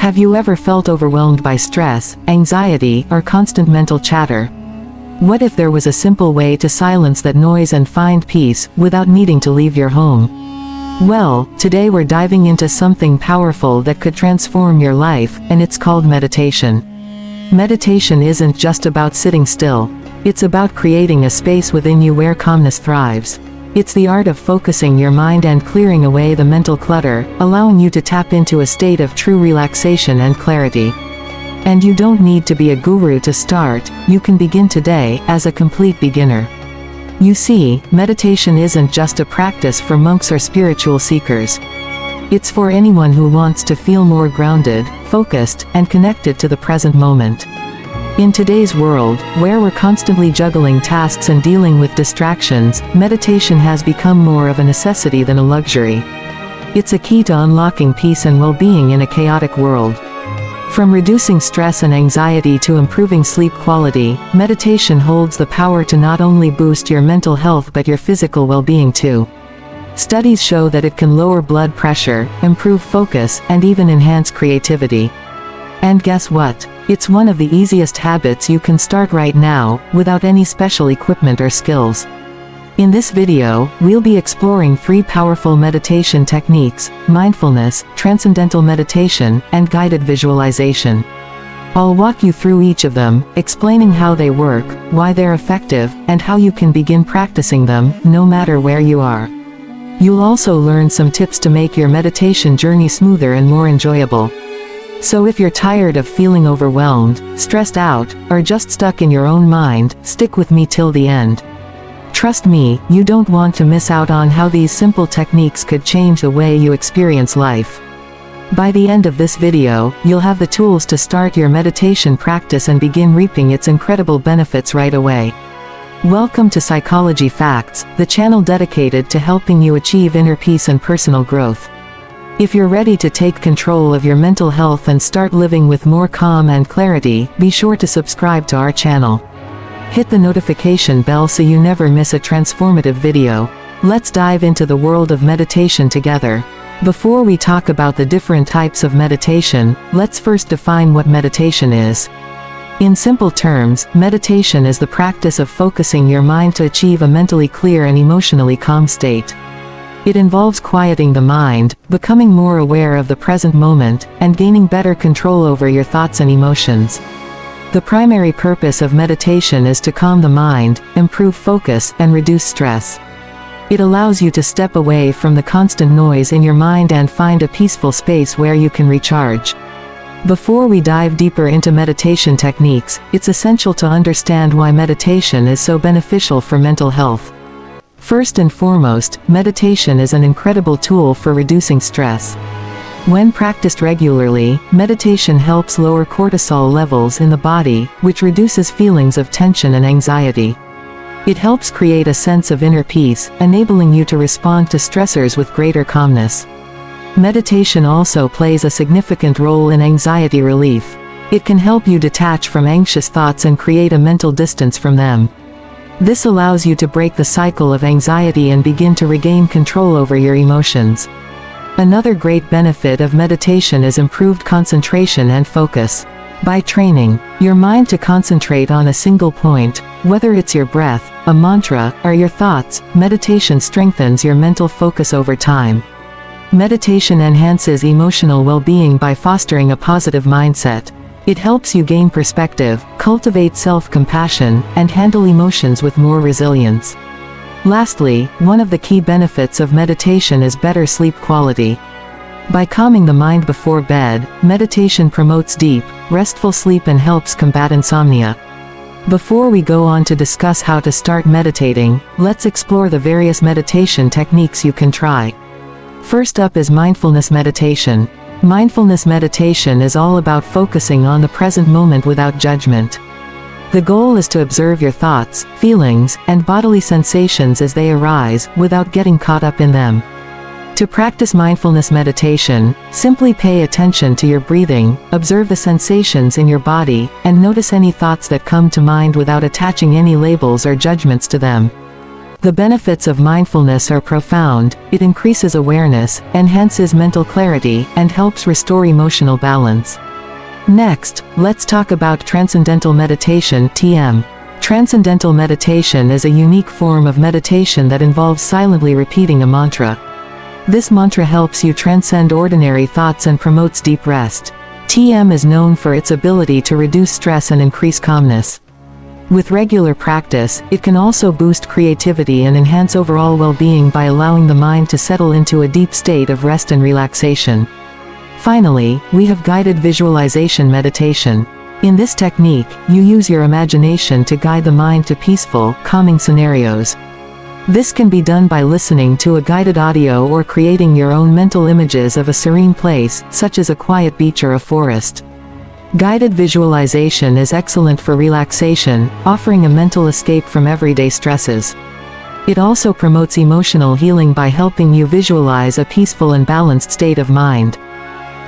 Have you ever felt overwhelmed by stress, anxiety, or constant mental chatter? What if there was a simple way to silence that noise and find peace, without needing to leave your home? Well, today we're diving into something powerful that could transform your life, and it's called meditation. Meditation isn't just about sitting still. It's about creating a space within you where calmness thrives. It's the art of focusing your mind and clearing away the mental clutter, allowing you to tap into a state of true relaxation and clarity. And you don't need to be a guru to start, you can begin today, as a complete beginner. You see, meditation isn't just a practice for monks or spiritual seekers. It's for anyone who wants to feel more grounded, focused, and connected to the present moment. In today's world, where we're constantly juggling tasks and dealing with distractions, meditation has become more of a necessity than a luxury. It's a key to unlocking peace and well-being in a chaotic world. From reducing stress and anxiety to improving sleep quality, meditation holds the power to not only boost your mental health but your physical well-being too. Studies show that it can lower blood pressure, improve focus, and even enhance creativity. And guess what? It's one of the easiest habits you can start right now, without any special equipment or skills. In this video, we'll be exploring 3 powerful meditation techniques: mindfulness, transcendental meditation, and guided visualization. I'll walk you through each of them, explaining how they work, why they're effective, and how you can begin practicing them, no matter where you are. You'll also learn some tips to make your meditation journey smoother and more enjoyable. So if you're tired of feeling overwhelmed, stressed out, or just stuck in your own mind, stick with me till the end. Trust me, you don't want to miss out on how these simple techniques could change the way you experience life. By the end of this video, you'll have the tools to start your meditation practice and begin reaping its incredible benefits right away. Welcome to Psychology Facts, the channel dedicated to helping you achieve inner peace and personal growth. If you're ready to take control of your mental health and start living with more calm and clarity, be sure to subscribe to our channel. Hit the notification bell so you never miss a transformative video. Let's dive into the world of meditation together. Before we talk about the different types of meditation, let's first define what meditation is. In simple terms, meditation is the practice of focusing your mind to achieve a mentally clear and emotionally calm state. It involves quieting the mind, becoming more aware of the present moment, and gaining better control over your thoughts and emotions. The primary purpose of meditation is to calm the mind, improve focus, and reduce stress. It allows you to step away from the constant noise in your mind and find a peaceful space where you can recharge. Before we dive deeper into meditation techniques, it's essential to understand why meditation is so beneficial for mental health. First and foremost, meditation is an incredible tool for reducing stress. When practiced regularly, meditation helps lower cortisol levels in the body, which reduces feelings of tension and anxiety. It helps create a sense of inner peace, enabling you to respond to stressors with greater calmness. Meditation also plays a significant role in anxiety relief. It can help you detach from anxious thoughts and create a mental distance from them. This allows you to break the cycle of anxiety and begin to regain control over your emotions. Another great benefit of meditation is improved concentration and focus. By training your mind to concentrate on a single point, whether it's your breath, a mantra, or your thoughts, meditation strengthens your mental focus over time. Meditation enhances emotional well-being by fostering a positive mindset. It helps you gain perspective, cultivate self-compassion, and handle emotions with more resilience. Lastly, one of the key benefits of meditation is better sleep quality. By calming the mind before bed, meditation promotes deep, restful sleep and helps combat insomnia. Before we go on to discuss how to start meditating, let's explore the various meditation techniques you can try. First up is mindfulness meditation. Mindfulness meditation is all about focusing on the present moment without judgment. The goal is to observe your thoughts, feelings, and bodily sensations as they arise, without getting caught up in them. To practice mindfulness meditation, simply pay attention to your breathing, observe the sensations in your body, and notice any thoughts that come to mind without attaching any labels or judgments to them. The benefits of mindfulness are profound. It increases awareness, enhances mental clarity, and helps restore emotional balance. Next, let's talk about Transcendental Meditation (TM). Transcendental Meditation is a unique form of meditation that involves silently repeating a mantra. This mantra helps you transcend ordinary thoughts and promotes deep rest. TM is known for its ability to reduce stress and increase calmness. With regular practice, it can also boost creativity and enhance overall well-being by allowing the mind to settle into a deep state of rest and relaxation. Finally, we have guided visualization meditation. In this technique, you use your imagination to guide the mind to peaceful, calming scenarios. This can be done by listening to a guided audio or creating your own mental images of a serene place, such as a quiet beach or a forest. Guided visualization is excellent for relaxation, offering a mental escape from everyday stresses. It also promotes emotional healing by helping you visualize a peaceful and balanced state of mind.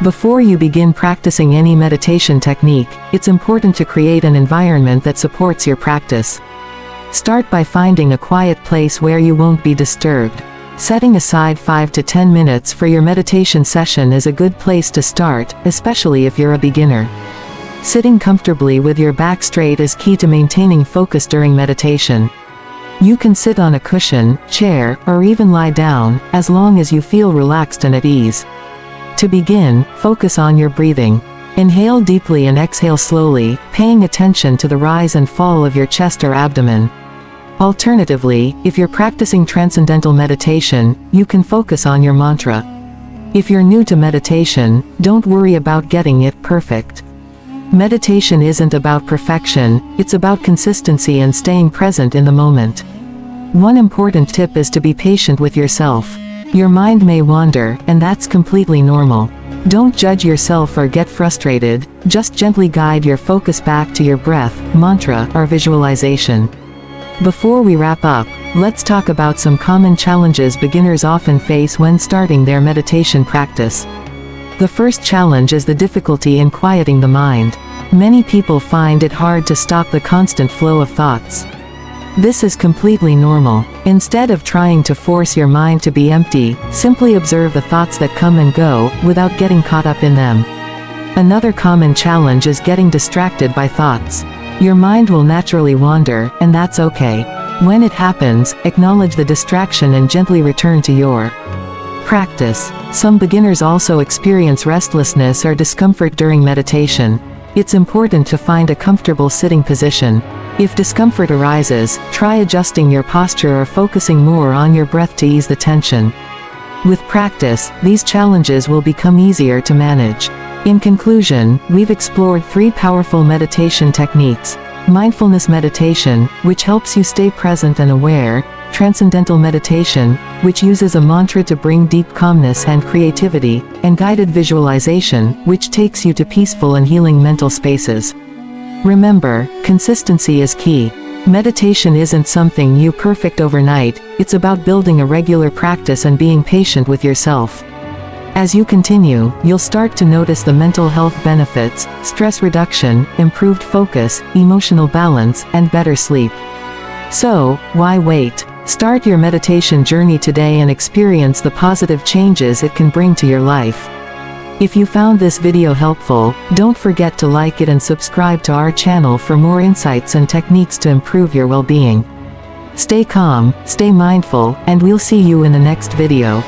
Before you begin practicing any meditation technique, it's important to create an environment that supports your practice. Start by finding a quiet place where you won't be disturbed. Setting aside 5 to 10 minutes for your meditation session is a good place to start, especially if you're a beginner. Sitting comfortably with your back straight is key to maintaining focus during meditation. You can sit on a cushion, chair, or even lie down, as long as you feel relaxed and at ease. To begin, focus on your breathing. Inhale deeply and exhale slowly, paying attention to the rise and fall of your chest or abdomen. Alternatively, if you're practicing Transcendental Meditation, you can focus on your mantra. If you're new to meditation, don't worry about getting it perfect. Meditation isn't about perfection, it's about consistency and staying present in the moment. One important tip is to be patient with yourself. Your mind may wander, and that's completely normal. Don't judge yourself or get frustrated, just gently guide your focus back to your breath, mantra, or visualization. Before we wrap up, let's talk about some common challenges beginners often face when starting their meditation practice. The first challenge is the difficulty in quieting the mind. Many people find it hard to stop the constant flow of thoughts. This is completely normal. Instead of trying to force your mind to be empty, simply observe the thoughts that come and go, without getting caught up in them. Another common challenge is getting distracted by thoughts. Your mind will naturally wander, and that's okay. When it happens, acknowledge the distraction and gently return to your practice. Some beginners also experience restlessness or discomfort during meditation. It's important to find a comfortable sitting position. If discomfort arises, try adjusting your posture or focusing more on your breath to ease the tension. With practice, these challenges will become easier to manage. In conclusion, we've explored 3 powerful meditation techniques: Mindfulness Meditation, which helps you stay present and aware; Transcendental Meditation, which uses a mantra to bring deep calmness and creativity; and Guided Visualization, which takes you to peaceful and healing mental spaces. Remember, consistency is key. Meditation isn't something you perfect overnight, it's about building a regular practice and being patient with yourself. As you continue, you'll start to notice the mental health benefits: stress reduction, improved focus, emotional balance, and better sleep. So, why wait? Start your meditation journey today and experience the positive changes it can bring to your life. If you found this video helpful, don't forget to like it and subscribe to our channel for more insights and techniques to improve your well-being. Stay calm, stay mindful, and we'll see you in the next video.